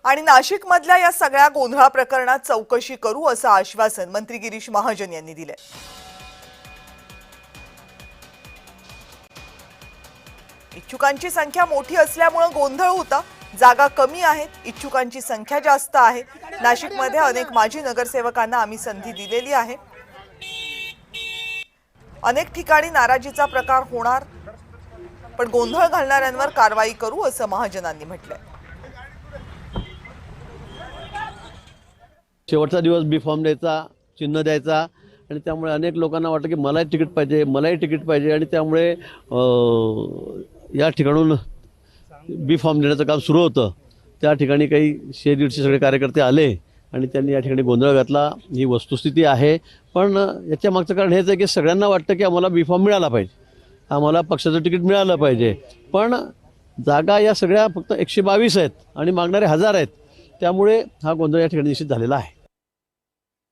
आणि नाशिकमधल्या या सगळ्या गोंधळा प्रकरणात चौकशी करू असं आश्वासन मंत्री गिरीश महाजन यांनी दिले। इच्छुकांची संख्या मोठी असल्यामुळे गोंधळ होता। जागा कमी आहेत, इच्छुकांची संख्या जास्त आहे। नाशिकमध्ये अनेक माजी नगरसेवकांना आम्ही संधी दिलेली आहे। अनेक ठिकाणी नाराजीचा प्रकार होणार, पण गोंधळ घालणाऱ्यांवर कारवाई करू असं महाजनांनी म्हटलंय। शेवटचा दिवस बी फॉर्म द्यायचा, चिन्ह द्यायचा आणि त्यामुळे अनेक लोकांना वाटतं की मलाही तिकीट पाहिजे, मलाही तिकीट पाहिजे आणि त्यामुळे या ठिकाणून बी फॉर्म देण्याचं काम सुरू होतं। त्या ठिकाणी काही 100-150 सगळे कार्यकर्ते आले आणि त्यांनी या ठिकाणी गोंधळ घातला। ही वस्तुस्थिती आहे, पण याच्या मागचं कारण हेच आहे की सगळ्यांना वाटतं की आम्हाला बी फॉर्म मिळाला पाहिजे, आम्हाला पक्षाचं तिकीट मिळालं पाहिजे, पण जागा या सगळ्या फक्त 122 आहेत आणि मागणारे 1000 आहेत। त्यामुळे हा गोंधळ या ठिकाणी निश्चित झालेला आहे।